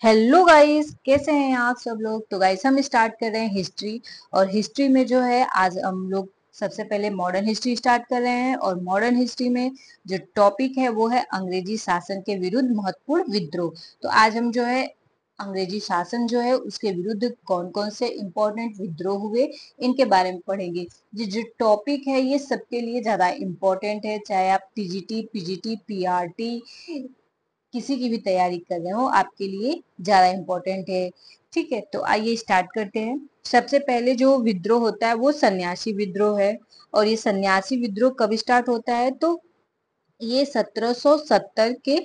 Hello guys, कैसे हैं आप सब लोग। तो गाइस हम स्टार्ट कर रहे हैं हिस्ट्री। और हिस्ट्री में जो है आज हम लोग सबसे पहले मॉडर्न हिस्ट्री स्टार्ट कर रहे हैं। और मॉडर्न हिस्ट्री में जो टॉपिक है वो है अंग्रेजी शासन के विरुद्ध महत्वपूर्ण विद्रोह। तो आज हम जो है अंग्रेजी शासन जो है उसके विरुद्ध कौन कौन से इम्पोर्टेंट विद्रोह हुए इनके बारे में पढ़ेंगे। ये जो टॉपिक है ये सबके लिए ज्यादा इम्पोर्टेंट है, चाहे आप टीजीटी, पीजीटी, पीआरटी किसी की भी तैयारी कर रहे हो आपके लिए ज्यादा इम्पोर्टेंट है। ठीक है, तो आइए स्टार्ट करते हैं। सबसे पहले जो विद्रोह होता है वो सन्यासी विद्रोह है। और ये सन्यासी विद्रोह कब स्टार्ट होता है, तो ये 1770 के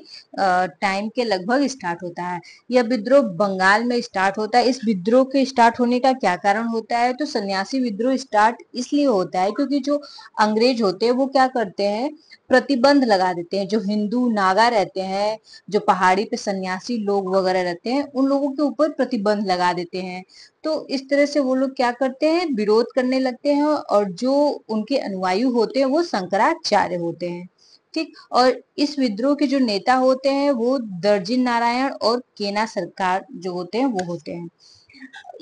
टाइम के लगभग स्टार्ट होता है। यह विद्रोह बंगाल में स्टार्ट होता है। इस विद्रोह के स्टार्ट होने का क्या कारण होता है, तो सन्यासी विद्रोह स्टार्ट इसलिए होता है क्योंकि जो अंग्रेज होते हैं वो क्या करते हैं, प्रतिबंध लगा देते हैं। जो हिंदू नागा रहते हैं, जो पहाड़ी पे सन्यासी लोग वगैरह रहते हैं, उन लोगों के ऊपर प्रतिबंध लगा देते हैं। तो इस तरह से वो लोग क्या करते हैं, विरोध करने लगते हैं। और जो उनके अनुयायी होते हैं वो शंकराचार्य होते हैं। ठीक। और इस विद्रोह के जो नेता होते हैं वो दर्जी नारायण और केना सरकार जो होते हैं वो होते हैं।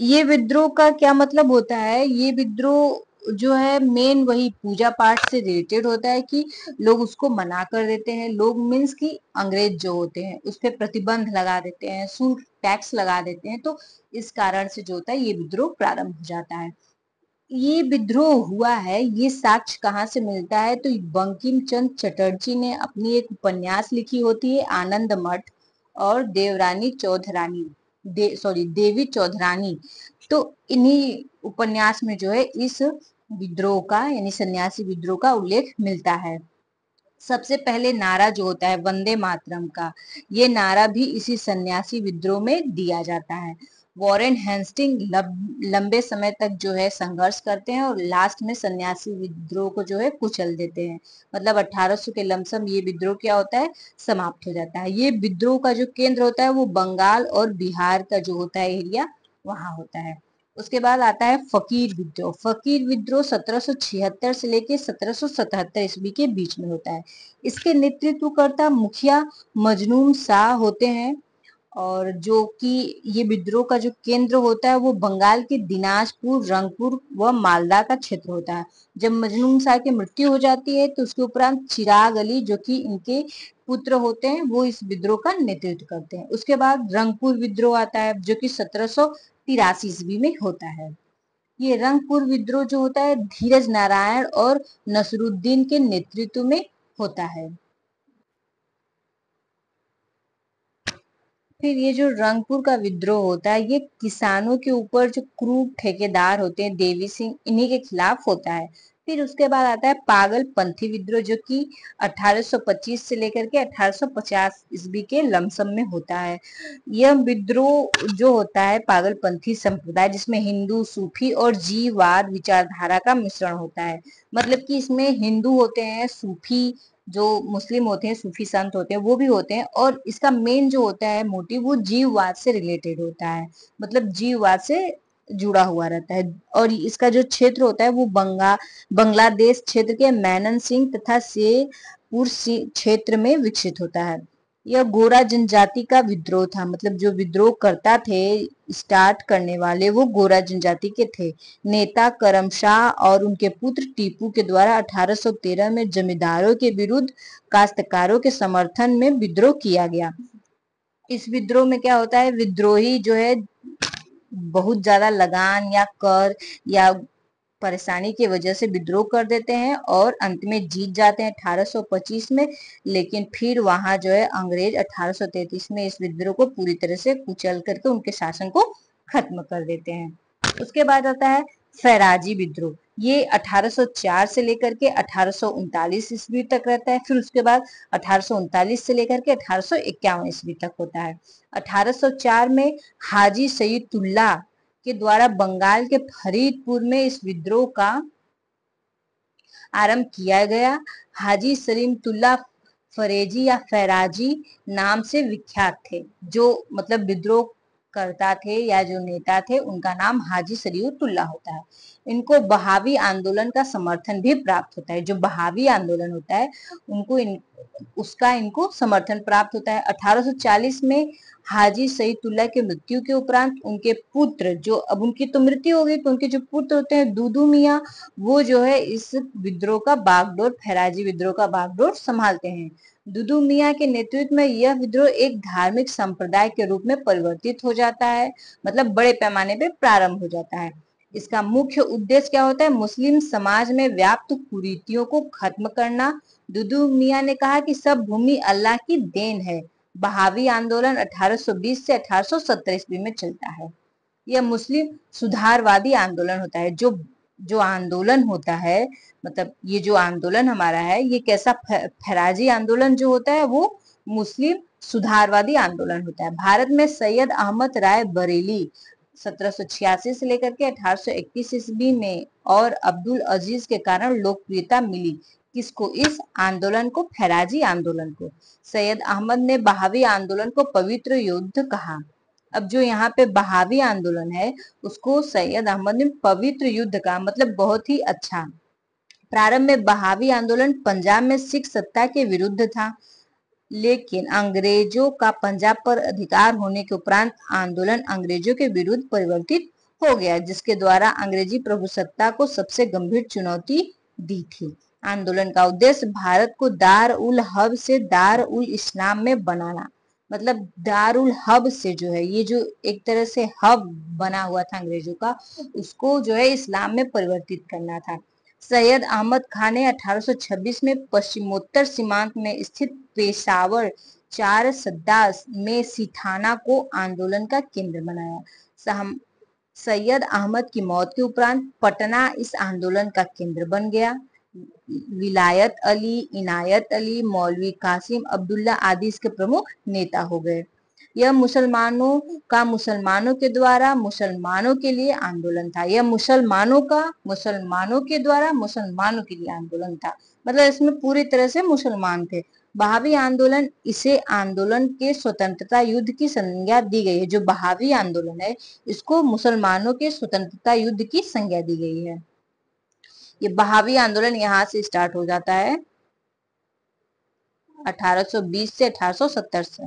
ये विद्रोह का क्या मतलब होता है, ये विद्रोह जो है मेन वही पूजा पाठ से रिलेटेड होता है कि लोग उसको मना कर देते हैं। लोग मीन्स कि अंग्रेज जो होते हैं उस पर प्रतिबंध लगा देते हैं, शुल्क टैक्स लगा देते हैं। तो इस कारण से जो होता है ये विद्रोह प्रारंभ हो जाता है। ये विद्रोह हुआ है, ये साक्ष्य कहाँ से मिलता है, तो बंकिम चंद्र चटर्जी ने अपनी एक उपन्यास लिखी होती है आनंद मठ। और देवरानी चौधरानी देवी चौधरानी। तो इन्हीं उपन्यास में जो है इस विद्रोह का यानी सन्यासी विद्रोह का उल्लेख मिलता है। सबसे पहले नारा जो होता है वंदे मातरम का, ये नारा भी इसी सन्यासी विद्रोह में दिया जाता है। वॉरेन हेस्टिंग लंबे समय तक जो है संघर्ष करते हैं और लास्ट में सन्यासी विद्रोह को जो है कुचल देते हैं। मतलब 1800 के लमसम ये विद्रोह क्या होता है, समाप्त हो जाता है। ये विद्रोह का जो केंद्र होता है वो बंगाल और बिहार का जो होता है एरिया, वहां होता है। उसके बाद आता है फकीर विद्रोह। फकीर विद्रोह 1776 से लेके 1777 ईस्वी के बीच में होता है। इसके नेतृत्वकर्ता मुखिया मजनून शाह होते हैं। और जो कि ये विद्रोह का जो केंद्र होता है वो बंगाल के दिनाजपुर, रंगपुर व मालदा का क्षेत्र होता है। जब मजनून शाह की मृत्यु हो जाती है तो उसके उपरांत चिराग अली जो कि इनके पुत्र होते हैं वो इस विद्रोह का नेतृत्व करते हैं। उसके बाद रंगपुर विद्रोह आता है जो कि 1783 ईस्वी में होता है। ये रंगपुर विद्रोह जो होता है धीरज नारायण और नसरुद्दीन के नेतृत्व में होता है। फिर ये जो रंगपुर का विद्रोह होता है ये किसानों के ऊपर जो क्रूर ठेकेदार होते हैं देवी सिंह, इन्हीं के खिलाफ होता है। फिर उसके बाद आता है पागलपंथी विद्रोह जो कि 1825 से लेकर के 1850 ईस्वी के लमसम में होता है। यह विद्रोह जो होता है पागलपंथी संप्रदाय जिसमें हिंदू, सूफी और जीववाद विचारधारा का मिश्रण होता है। मतलब कि इसमें हिंदू होते हैं, सूफी जो मुस्लिम होते हैं, सूफी संत होते हैं वो भी होते हैं। और इसका मेन जो होता है मोटिव वो जीववाद से रिलेटेड होता है। मतलब जीववाद से जुड़ा हुआ रहता है। और इसका जो क्षेत्र होता है वो बांग्लादेश क्षेत्र के मैनन सिंह तथा शेरपुर क्षेत्र में विकसित होता है। यह गोरा जनजाति का विद्रोह था। मतलब जो विद्रोह करता थे, स्टार्ट करने वाले वो गोरा जनजाति के थे। नेता करमशाह और उनके पुत्र टीपू के द्वारा 1813 में जमींदारों के विरुद्ध काश्तकारों के समर्थन में विद्रोह किया गया। इस विद्रोह में क्या होता है, विद्रोही जो है बहुत ज्यादा लगान या कर या परेशानी की वजह से विद्रोह कर देते हैं और अंत में जीत जाते हैं 1825 में। लेकिन फिर वहां जो है अंग्रेज 1833 में इस विद्रोह को पूरी तरह से कुचल करके उनके शासन को खत्म कर देते हैं। उसके बाद आता है फैराजी विद्रोह। ये 1804 से लेकर के 1839 ईस्वी तक रहता है। फिर उसके बाद 1839 से लेकर के 1851 ईस्वी तक होता है। 1804 में हाजी सईदुल्लाह के द्वारा बंगाल के फरीदपुर में इस विद्रोह का आरंभ किया गया। हाजी सलीमतुल्ला फरेजी या फैराजी नाम से विख्यात थे। जो मतलब विद्रोह करता थे या जो नेता थे उनका नाम हाजी सलीमतुल्ला होता है। इनको बहावी आंदोलन का समर्थन भी प्राप्त होता है। जो बहावी आंदोलन होता है उनको उसका इनको समर्थन प्राप्त होता है। 1840 में हाजी सईदुल्लाह की मृत्यु के उपरांत उनके पुत्र, जो अब उनकी तो मृत्यु हो गई, तो उनके जो पुत्र होते हैं दूदू मियाँ, वो जो है इस विद्रोह का बागडोर, फैराजी विद्रोह का बागडोर संभालते हैं। दुदू मियाँ के नेतृत्व में यह विद्रोह एक धार्मिक संप्रदाय के रूप में परिवर्तित हो जाता है, मतलब बड़े पैमाने पे प्रारंभ हो जाता है। इसका मुख्य उद्देश्य क्या होता है? मुस्लिम समाज में व्याप्त कुरीतियों को खत्म करना। दुदू मियाँ ने कहा कि सब भूमि अल्लाह की देन है। बहावी आंदोलन 1820 से 1870 ईस्वी में चलता है। यह मुस्लिम सुधारवादी आंदोलन होता है। जो जो आंदोलन होता है, मतलब ये जो आंदोलन हमारा है, ये कैसा फैराजी आंदोलन जो होता है वो मुस्लिम सुधारवादी आंदोलन होता है। भारत में सैयद अहमद राय बरेली 1786 से लेकर के 1821 ईस्वी में और अब्दुल अजीज के कारण लोकप्रियता मिली। किसको? इस आंदोलन को, फैराजी आंदोलन को। सैयद अहमद ने बहावी आंदोलन को पवित्र युद्ध कहा। अब जो यहाँ पे बहावी आंदोलन है उसको सैयद अहमद ने पवित्र युद्ध कहा, मतलब बहुत ही अच्छा। प्रारंभ में बहावी आंदोलन पंजाब में सिख सत्ता के विरुद्ध था, लेकिन अंग्रेजों का पंजाब पर अधिकार होने के उपरांत आंदोलन अंग्रेजों के विरुद्ध परिवर्तित हो गया, जिसके द्वारा अंग्रेजी प्रभुसत्ता को सबसे गंभीर चुनौती दी थी। आंदोलन का उद्देश्य भारत को दार उल हब से दार उल इस्लाम में बनाना, मतलब दारुल हब से जो है, ये जो एक तरह से हब बना हुआ था अंग्रेजों का, उसको जो है इस्लाम में परिवर्तित करना था। सैयद अहमद खान ने 1826 में पश्चिमोत्तर सीमांत में स्थित पेशावर चार सद्दास में सिठाना को आंदोलन का केंद्र बनाया। सैयद अहमद की मौत के उपरांत पटना इस आंदोलन का केंद्र बन गया। विलायत अली, इनायत अली, मौलवी कासिम अब्दुल्ला आदि इसके प्रमुख नेता हो गए। यह मुसलमानों के द्वारा मुसलमानों के लिए आंदोलन था। यह मुसलमानों के द्वारा मुसलमानों के लिए आंदोलन था, मतलब इसमें पूरी तरह से मुसलमान थे। बहावी आंदोलन, इसे आंदोलन के स्वतंत्रता युद्ध की संज्ञा दी गई है। जो बहावी आंदोलन है इसको मुसलमानों के स्वतंत्रता युद्ध की संज्ञा दी गई है। ये बहावी आंदोलन यहाँ से स्टार्ट हो जाता है 1820 से 1870 से।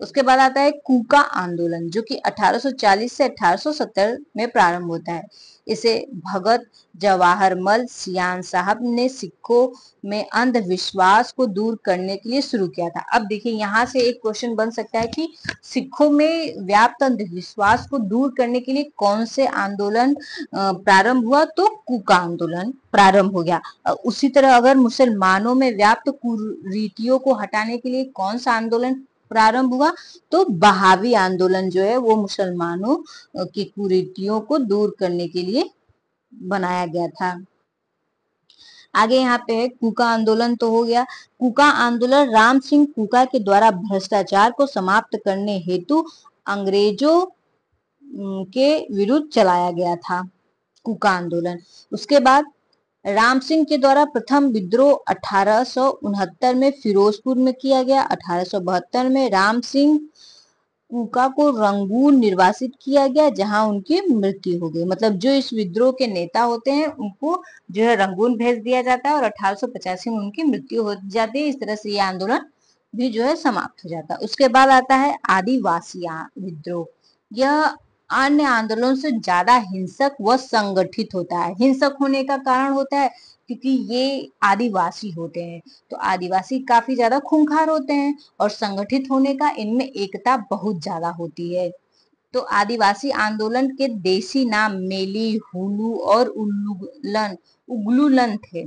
उसके बाद आता है कूका आंदोलन, जो कि 1840 से 1870 में प्रारंभ होता है। इसे भगत जवाहरमल सियान साहब ने सिखों में अंधविश्वास को दूर करने के लिए शुरू किया था। अब देखिए यहाँ से एक क्वेश्चन बन सकता है कि सिखों में व्याप्त अंधविश्वास को दूर करने के लिए कौन से आंदोलन प्रारंभ हुआ? तो कूका आंदोलन प्रारंभ हो गया। उसी तरह अगर मुसलमानों में व्याप्त कुरीतियों को हटाने के लिए कौन सा आंदोलन प्रारंभ हुआ? तो बहावी आंदोलन जो है वो मुसलमानों की कुरीतियों को दूर करने के लिए बनाया गया था। आगे यहाँ पे है कूका आंदोलन तो हो गया। कूका आंदोलन राम सिंह कूका के द्वारा भ्रष्टाचार को समाप्त करने हेतु अंग्रेजों के विरुद्ध चलाया गया था कूका आंदोलन। उसके बाद राम सिंह के द्वारा प्रथम विद्रोह 1869 में फिरोजपुर में किया गया। 1872 में राम सिंह कूका को रंगून निर्वासित किया गया, जहां उनकी मृत्यु हो गई। मतलब जो इस विद्रोह के नेता होते हैं उनको जो है रंगून भेज दिया जाता है और 1885 में उनकी मृत्यु हो जाती है। इस तरह से ये आंदोलन भी जो है समाप्त हो जाता है। उसके बाद आता है आदिवासी विद्रोह। यह अन्य आंदोलनों से ज्यादा हिंसक व संगठित होता है। हिंसक होने का कारण होता है क्योंकि ये आदिवासी होते हैं, तो आदिवासी काफी ज्यादा खूंखार होते हैं, और संगठित होने का इनमें एकता बहुत ज्यादा होती है। तो आदिवासी आंदोलन के देसी नाम मेली, हुलू और उगलूलन थे।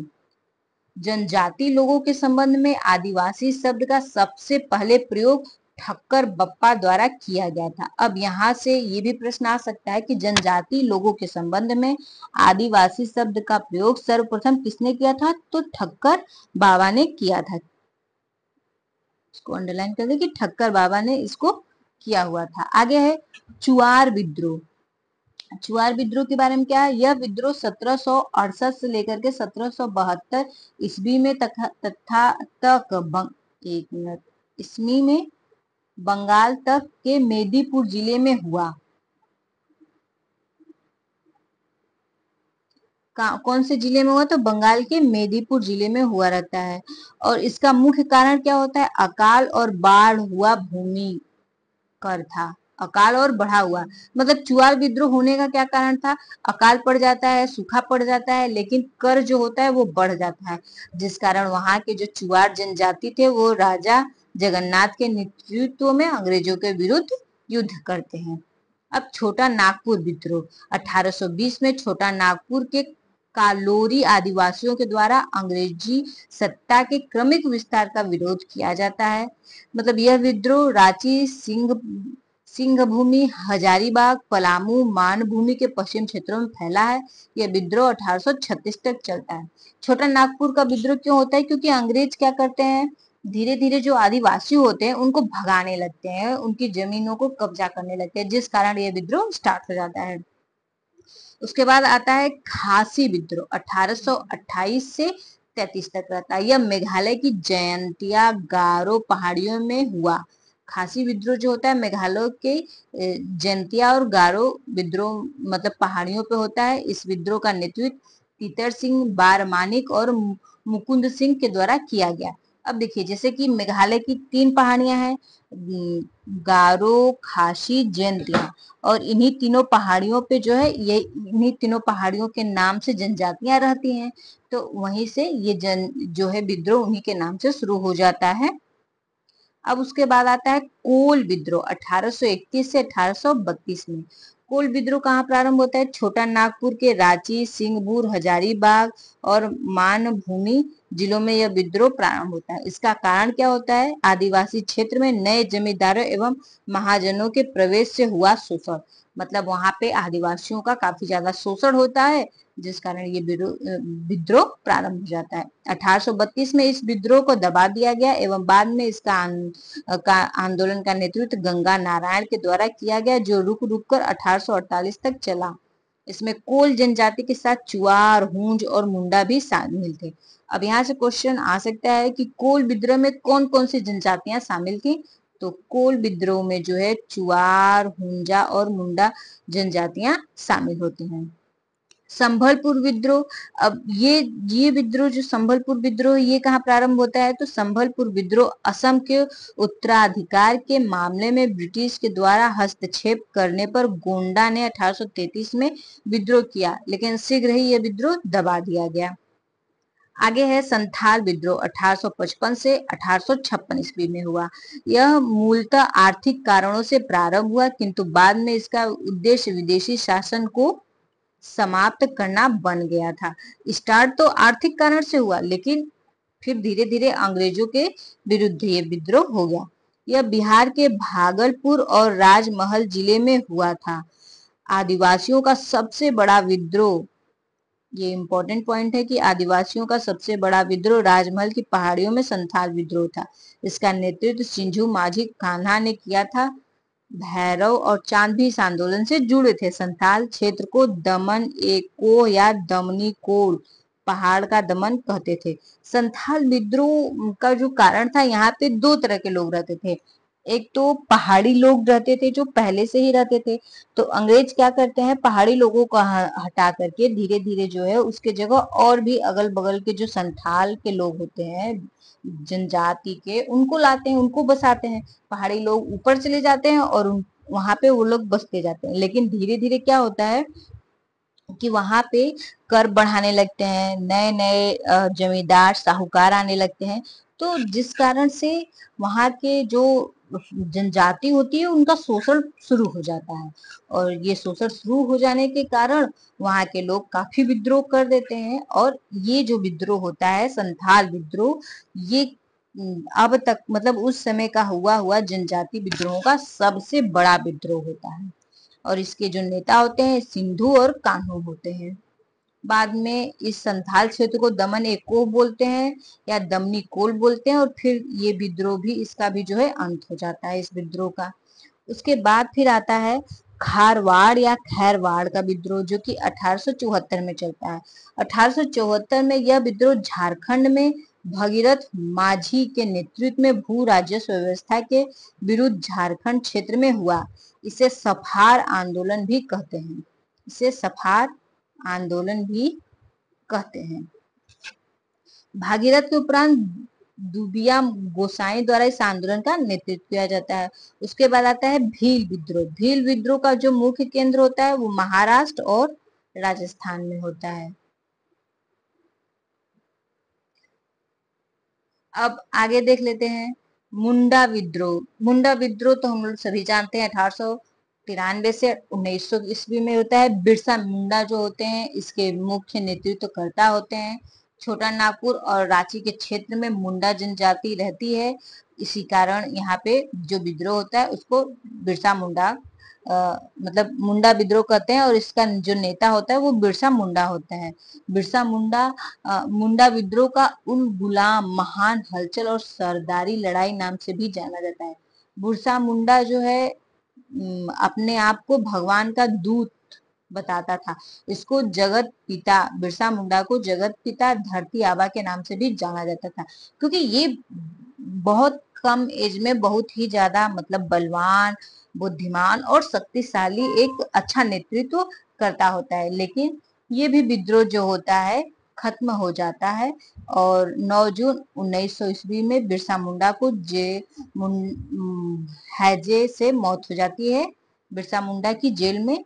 जनजाति लोगों के संबंध में आदिवासी शब्द का सबसे पहले प्रयोग ठक्कर बप्पा द्वारा किया गया था। अब यहाँ से ये भी प्रश्न आ सकता है कि जनजाति लोगों के संबंध में आदिवासी शब्द का प्रयोग सर्वप्रथम किसने किया था? तो ठक्कर बाबा ने किया था। इसको अंडरलाइन कर दे कि ठक्कर बाबा ने इसको किया हुआ था। आगे है चुआर विद्रोह। चुआर विद्रोह के बारे में क्या है? यह विद्रोह 1768 से लेकर के 1772 ईस्वी में ईस्वी में बंगाल तक के मेदिनीपुर जिले में हुआ। कौन से जिले में हुआ, तो बंगाल के मेदिनीपुर जिले में हुआ रहता है। और इसका मुख्य कारण क्या होता है, अकाल और बाढ़ हुआ भूमि कर था। अकाल और बढ़ा हुआ मतलब चुआर विद्रोह होने का क्या कारण था, अकाल पड़ जाता है, सूखा पड़ जाता है, लेकिन कर जो होता है वो बढ़ जाता है, जिस कारण वहां के जो चुआर जनजाति थे वो राजा जगन्नाथ के नेतृत्व में अंग्रेजों के विरुद्ध युद्ध करते हैं। अब छोटा नागपुर विद्रोह, 1820 में छोटा नागपुर के कालोरी आदिवासियों के द्वारा अंग्रेजी सत्ता के क्रमिक विस्तार का विरोध किया जाता है। मतलब यह विद्रोह रांची, सिंहभूमि, हजारीबाग, पलामू, मानभूमि के पश्चिम क्षेत्रों में फैला है। यह विद्रोह 1836 तक चलता है। छोटा नागपुर का विद्रोह क्यों होता है, क्योंकि अंग्रेज क्या करते हैं, धीरे धीरे जो आदिवासी होते हैं उनको भगाने लगते हैं, उनकी जमीनों को कब्जा करने लगते हैं, जिस कारण यह विद्रोह स्टार्ट हो जाता है। उसके बाद आता है खासी विद्रोह, 1828 से 33 तक रहता है। यह मेघालय की जयंतिया गारो पहाड़ियों में हुआ। खासी विद्रोह जो होता है मेघालय के जयंतिया और गारो विद्रोह मतलब पहाड़ियों पे होता है। इस विद्रोह का नेतृत्व तीतर सिंह बारमानिक और मुकुंद सिंह के द्वारा किया गया। अब देखिए जैसे कि मेघालय की 3 पहाड़ियां हैं, गारो, खासी, जयंतिया, और इन्हीं तीनों पहाड़ियों पे जो है ये इन्हीं तीनों पहाड़ियों के नाम से जनजातियां रहती हैं, तो वहीं से ये जो है विद्रोह उन्हीं के नाम से शुरू हो जाता है। अब उसके बाद आता है कोल विद्रोह, 1831 से 1832 में। कोल विद्रोह कहाँ प्रारंभ होता है, छोटा नागपुर के रांची, सिंहभूर, हजारीबाग और मानभूमि जिलों में यह विद्रोह प्रारंभ होता है। इसका कारण क्या होता है, आदिवासी क्षेत्र में नए जमींदारों एवं महाजनों के प्रवेश से हुआ शोषण। मतलब वहां पे आदिवासियों का काफी ज्यादा शोषण होता है, जिस कारण ये विद्रोह प्रारंभ हो जाता है। 1832 में इस विद्रोह को दबा दिया गया एवं बाद में इसका आंदोलन का नेतृत्व गंगा नारायण के द्वारा किया गया, जो रुक रुक कर 1848 तक चला। इसमें कोल जनजाति के साथ चुआर, हूंज और मुंडा भी शामिल थे। अब यहाँ से क्वेश्चन आ सकता है कि कोल विद्रोह में कौन कौन सी जनजातियां शामिल थी, तो कोल विद्रोह में जो है चुआर, हुंजा और मुंडा जनजातियां शामिल होती हैं। संभलपुर विद्रोह, अब ये विद्रोह जो संभलपुर विद्रोह ये कहाँ प्रारंभ होता है, तो संभलपुर विद्रोह असम के उत्तराधिकार के मामले में ब्रिटिश के द्वारा हस्तक्षेप करने पर गोंडा ने 1833 में विद्रोह किया, लेकिन शीघ्र ही यह विद्रोह दबा दिया गया। आगे है संथाल विद्रोह, 1855 से 1856 ईस्वी में हुआ। यह मूलतः आर्थिक कारणों से प्रारंभ हुआ, किंतु बाद में इसका उद्देश्य विदेशी शासन को समाप्त करना बन गया था। स्टार्ट तो आर्थिक कारण से हुआ, लेकिन फिर धीरे धीरे अंग्रेजों के विरुद्ध ये विद्रोह हो गया। यह बिहार के भागलपुर और राजमहल जिले में हुआ था। आदिवासियों का सबसे बड़ा विद्रोह, ये इंपॉर्टेंट पॉइंट है कि आदिवासियों का सबसे बड़ा विद्रोह राजमहल की पहाड़ियों में संथाल विद्रोह था। इसका नेतृत्व सिंझू माझी कान्हा ने किया था। भैरव और चांद भी इस आंदोलन से जुड़े थे। संथाल क्षेत्र को दमन एको या दमनी कोल पहाड़ का दमन कहते थे। संथाल विद्रोह का जो कारण था, यहाँ पे 2 तरह के लोग रहते थे। एक तो पहाड़ी लोग रहते थे जो पहले से ही रहते थे, तो अंग्रेज क्या करते हैं, पहाड़ी लोगों को हटा करके धीरे धीरे जो है उसके जगह और भी अगल बगल के जो संथाल के लोग होते हैं जनजाति के, उनको लाते हैं, उनको बसाते हैं। पहाड़ी लोग ऊपर चले जाते हैं और वहां पे वो लोग बसते जाते हैं। लेकिन धीरे धीरे क्या होता है कि वहां पे कर बढ़ाने लगते हैं, नए नए जमींदार साहूकार आने लगते हैं, तो जिस कारण से वहां के जो जनजाति होती है उनका शोषण शुरू हो जाता है। और ये शोषण शुरू हो जाने के कारण वहां के लोग काफी विद्रोह कर देते हैं, और ये जो विद्रोह होता है संथाल विद्रोह, ये अब तक मतलब उस समय का हुआ हुआ जनजाति विद्रोहों का सबसे बड़ा विद्रोह होता है। और इसके जो नेता होते हैं सिंधु और कान्हू होते हैं। बाद में इस संथाल क्षेत्र को दमन एको बोलते हैं या दमनी कोल बोलते हैं, और फिर ये विद्रोह भी इसका भी जो है अंत हो जाता है इस विद्रोह का। उसके बाद फिर आता है खारवाड़ या खैरवाड़ का विद्रोह, जो कि 1874 में चलता है। 1874 में यह विद्रोह झारखंड में भगीरथ माझी के नेतृत्व में भू राजस्व व्यवस्था के विरुद्ध झारखंड क्षेत्र में हुआ। इसे सफार आंदोलन भी कहते हैं। इसे सफार आंदोलन भी कहते हैं। भागीरथ के उपरांत दुबिया गोसाई द्वारा इस आंदोलन का नेतृत्व किया जाता है। उसके बाद आता है भील विद्रोह। भील विद्रोह का जो मुख्य केंद्र होता है वो महाराष्ट्र और राजस्थान में होता है। अब आगे देख लेते हैं मुंडा विद्रोह। मुंडा विद्रोह तो हम लोग सभी जानते हैं 1893 से 1900 ईस्वी में होता है। बिरसा मुंडा जो होते हैं इसके मुख्य नेतृत्वकर्ता होते हैं। छोटा नागपुर और रांची के क्षेत्र में मुंडा जनजाति रहती है, इसी कारण यहाँ पे जो विद्रोह होता है उसको बिरसा मुंडा मतलब मुंडा विद्रोह कहते हैं, और इसका जो नेता होता है वो बिरसा मुंडा होता है। बिरसा मुंडा मुंडा विद्रोह का उल गुलाम, महान हलचल और सरदारी लड़ाई नाम से भी जाना जाता है। बिरसा मुंडा जो है अपने आप को भगवान का दूत बताता था। इसको जगत पिता, बिरसा मुंडा को जगत पिता धरती आबा के नाम से भी जाना जाता था, क्योंकि ये बहुत कम एज में बहुत ही ज्यादा मतलब बलवान, बुद्धिमान और शक्तिशाली एक अच्छा नेतृत्व करता होता है। लेकिन ये भी विद्रोह जो होता है खत्म हो जाता है, और 9 जून 1900 ईस्वी में बिरसा मुंडा को हैजे से मौत हो जाती है, बिरसा मुंडा की जेल में।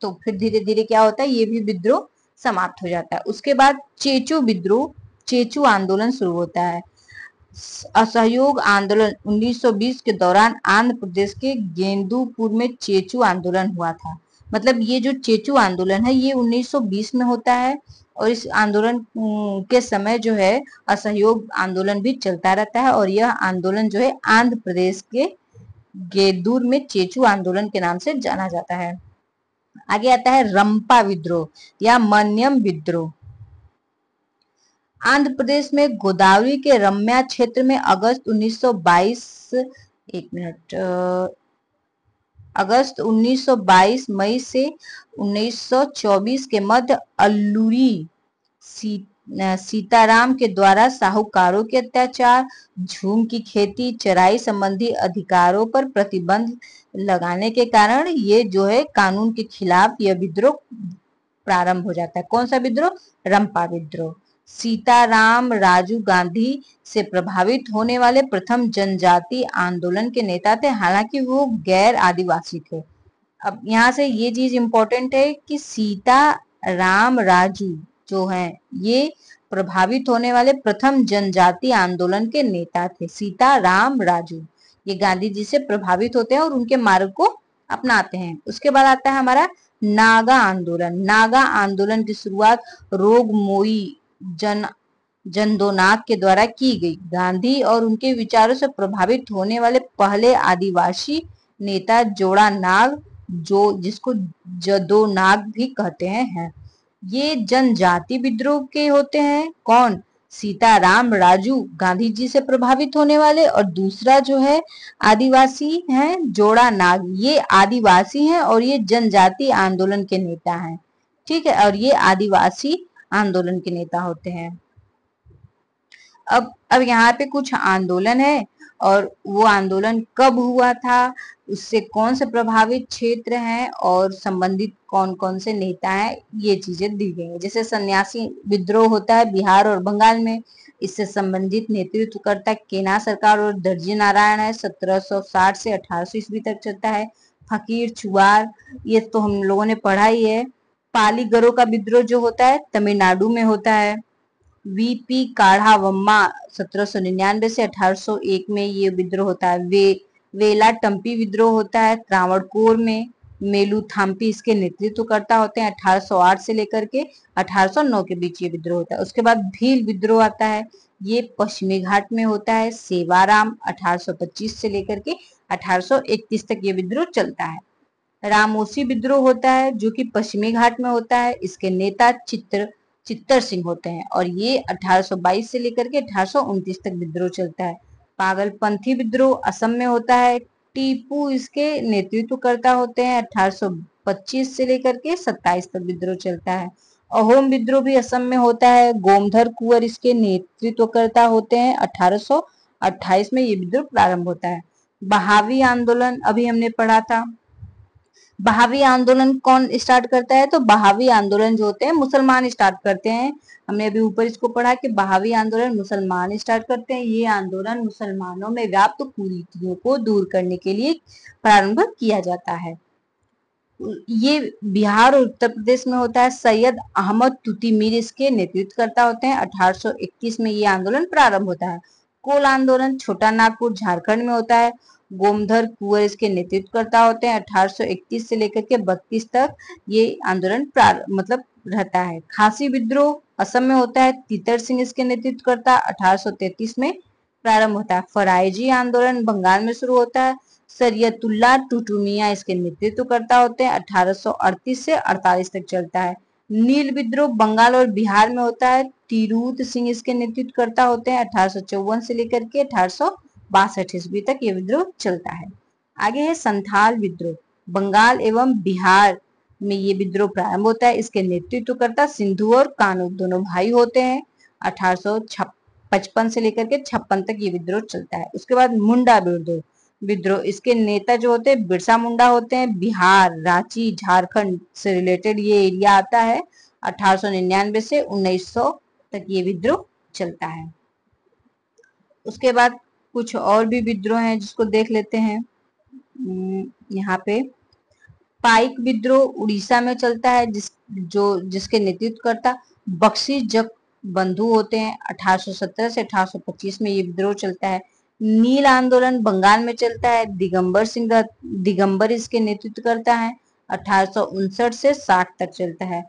तो फिर धीरे धीरे क्या होता है, ये भी विद्रोह समाप्त हो जाता है। उसके बाद चेचू विद्रोह, चेचू आंदोलन शुरू होता है। असहयोग आंदोलन 1920 के दौरान आंध्र प्रदेश के गेंदुपुर में चेचू आंदोलन हुआ था। मतलब ये जो चेचू आंदोलन है ये 1920 में होता है, और इस आंदोलन के समय जो है असहयोग आंदोलन भी चलता रहता है, और यह आंदोलन जो है आंध्र प्रदेश के गेदूर में चेचू आंदोलन के नाम से जाना जाता है। आगे आता है रंपा विद्रोह या मन्यम विद्रोह। आंध्र प्रदेश में गोदावरी के रम्या क्षेत्र में अगस्त 1922 मई से 1924 के मध्य अल्लूरी सीताराम के द्वारा साहूकारों के अत्याचार, झूम की खेती, चराई संबंधी अधिकारों पर प्रतिबंध लगाने के कारण ये जो है कानून के खिलाफ यह विद्रोह प्रारंभ हो जाता है। कौन सा विद्रोह? रंपा विद्रोह। सीताराम राजू गांधी से प्रभावित होने वाले प्रथम जनजाति आंदोलन के नेता थे, हालांकि वो गैर आदिवासी थे। अब यहाँ से ये चीज इंपॉर्टेंट है कि सीताराम राजू जो हैं ये प्रभावित होने वाले प्रथम जनजाति आंदोलन के नेता थे। सीताराम राजू ये गांधी जी से प्रभावित होते हैं और उनके मार्ग को अपनाते हैं। उसके बाद आता है हमारा नागा आंदोलन। नागा आंदोलन की शुरुआत रोगमोई जंदोनाग के द्वारा की गई। गांधी और उनके विचारों से प्रभावित होने वाले पहले आदिवासी नेता जोड़ा नाग, जो जिसको जदोनाग भी कहते हैं। ये जनजाति विद्रोह के होते हैं। कौन? सीताराम राजू गांधी जी से प्रभावित होने वाले, और दूसरा जो है आदिवासी हैं जोड़ा नाग, ये आदिवासी हैं और ये जनजाति आंदोलन के नेता हैं। ठीक है, और ये आदिवासी आंदोलन के नेता होते हैं। अब यहाँ पे कुछ आंदोलन है, और वो आंदोलन कब हुआ था, उससे कौन से प्रभावित क्षेत्र हैं और संबंधित कौन कौन से नेता हैं, ये चीजें दी गई हैं। जैसे सन्यासी विद्रोह होता है बिहार और बंगाल में, इससे संबंधित नेतृत्वकर्ता केना सरकार और दर्जी नारायण है। 1760 से 1800 ईस्वी तक चलता है। फकीर चुआर, ये तो हम लोगों ने पढ़ा ही है। पालीगरों का विद्रोह जो होता है तमिलनाडु में होता है। वीपी काढ़ावम्मा 1799 से 1801 में ये विद्रोह होता है। वेला टम्पी विद्रोह होता है त्रावणकोर में। मेलू थाम्पी इसके नेतृत्वकर्ता होते हैं। 1808 से लेकर के 1809 के बीच ये विद्रोह होता है। उसके बाद भील विद्रोह आता है, ये पश्चिमी घाट में होता है। सेवाराम 1825 से लेकर के 1831 तक ये विद्रोह चलता है। रामोसी विद्रोह होता है जो कि पश्चिमी घाट में होता है। इसके नेता चित्तर सिंह होते हैं, और ये 1822 से लेकर के 1829 तक विद्रोह चलता है। पागलपंथी विद्रोह असम में होता है। टीपू इसके नेतृत्वकर्ता होते हैं। 1825 से लेकर के 27 तक विद्रोह चलता है। अहोम विद्रोह भी असम में होता है। गोमधर कुंवर इसके नेतृत्वकर्ता होते हैं। 1828 में ये विद्रोह प्रारंभ होता है। बहावी आंदोलन अभी हमने पढ़ा था। बहावी आंदोलन कौन स्टार्ट करता है? तो बहावी आंदोलन जो होते हैं मुसलमान स्टार्ट करते हैं। हमने अभी ऊपर इसको पढ़ा कि बहावी आंदोलन मुसलमान स्टार्ट करते हैं। ये आंदोलन मुसलमानों में व्याप्त कुरीतियों को दूर करने के लिए प्रारंभ किया जाता है। ये बिहार और उत्तर प्रदेश में होता है। सैयद अहमद तुतीमीर इसके नेतृत्वकर्ता होते हैं। 1821 में ये आंदोलन प्रारंभ होता है। कोल आंदोलन छोटा नागपुर झारखंड में होता है। गोमधर कुंवर इसके नेतृत्वकर्ता होते हैं। 1831 से लेकर के 32 तक ये आंदोलन मतलब रहता है। खासी विद्रोह असम में होता है। तितर सिंह इसके नेतृत्वकर्ता 1833 में प्रारंभ होता है। फराइजी आंदोलन बंगाल में शुरू होता है। सरियतुल्लाह टुटुमिया इसके नेतृत्व करता होते हैं। 1838 से 48 तक चलता है। नील विद्रोह बंगाल और बिहार में होता है। तिरूत सिंह इसके नेतृत्व करता होते हैं। 1854 से लेकर के 1862 ईस्वी तक ये विद्रोह चलता है। आगे है संथाल विद्रोह। बंगाल एवं बिहार में ये विद्रोह प्रारंभ होता है। इसके नेतृत्वकर्ता सिंधु और कानू दोनों भाई होते हैं। 1855 से लेकर के 56 तक ये विद्रोह चलता है। उसके बाद मुंडा विद्रोह इसके नेता जो होते हैं बिरसा मुंडा होते हैं। बिहार, रांची, झारखंड से रिलेटेड ये एरिया आता है। 1899 से 1900 तक ये विद्रोह चलता है। उसके बाद कुछ और भी विद्रोह हैं जिसको देख लेते हैं। यहाँ पे पाइक विद्रोह उड़ीसा में चलता है, जिसके नेतृत्वकर्ता बख्शी जग बंधु होते हैं। 1817 से 1825 में ये विद्रोह चलता है। नील आंदोलन बंगाल में चलता है। दिगंबर इसके नेतृत्व करता है। 1859 से 60 तक चलता है।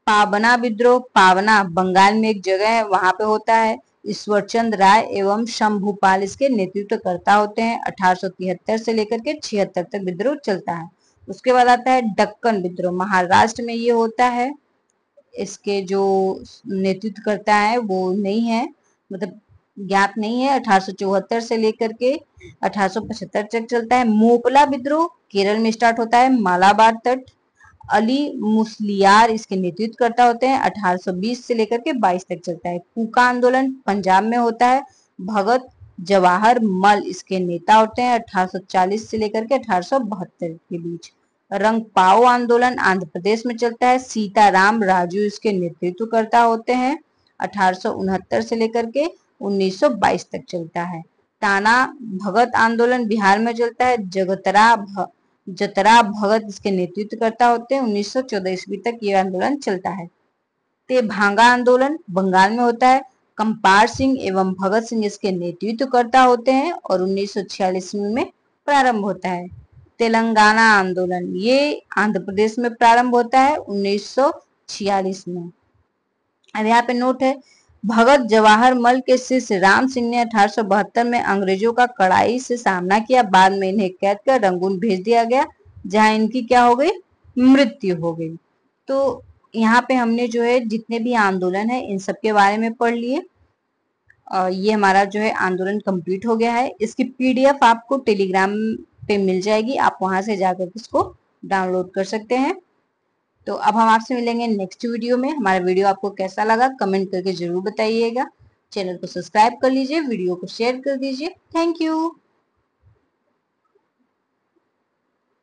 पावना विद्रोह पावना बंगाल में एक जगह है, वहां पे होता है। ईश्वरचंद राय एवं शंभूपाल इसके नेतृत्व करता होते हैं। 1873 से लेकर के 76 तक विद्रोह चलता है। उसके बाद आता है दक्कन विद्रोह, महाराष्ट्र में ये होता है। इसके जो नेतृत्व करता है वो नहीं है, मतलब ज्ञात नहीं है। 1874 से लेकर के 1875 तक चलता है। मोपला विद्रोह केरल में स्टार्ट होता है। मालाबार तट अली मुसलियार इसके नेतृत्व करता होते हैं। 1820 से लेकर के 22 तक चलता है। कूका आंदोलन पंजाब में होता है। भगत जवाहर मल इसके नेता होते हैं। 1840 से लेकर के 1872 के बीच। रंगपाओ आंदोलन आंध्र प्रदेश में चलता है। सीताराम राजू इसके नेतृत्व करता होते हैं। 1869 से लेकर के 1922 तक चलता है। टाना भगत आंदोलन बिहार में चलता है। जतरा भगत इसके नेतृत्व करता होते हैं। 1914 ईस्वी तक ये आंदोलन चलता है। तेभांगा आंदोलन बंगाल में होता है। कंपार सिंह एवं भगत सिंह इसके नेतृत्व करता होते हैं और 1946 में प्रारंभ होता है। तेलंगाना आंदोलन ये आंध्र प्रदेश में प्रारंभ होता है 1946 में। अब यहाँ पे नोट है, भगत जवाहर मल के शिष्य राम सिंह ने 1872 में अंग्रेजों का कड़ाई से सामना किया। बाद में इन्हें कैद कर रंगून भेज दिया गया, जहां इनकी क्या हो गई, मृत्यु हो गई। तो यहाँ पे हमने जो है जितने भी आंदोलन है इन सब के बारे में पढ़ लिए। ये हमारा जो है आंदोलन कंप्लीट हो गया है। इसकी पीडीएफ आपको टेलीग्राम पे मिल जाएगी, आप वहां से जाकर इसको डाउनलोड कर सकते हैं। तो अब हम आपसे मिलेंगे नेक्स्ट वीडियो में। हमारा वीडियो आपको कैसा लगा कमेंट करके जरूर बताइएगा। चैनल को सब्सक्राइब कर लीजिए, वीडियो को शेयर कर दीजिए। Thank you.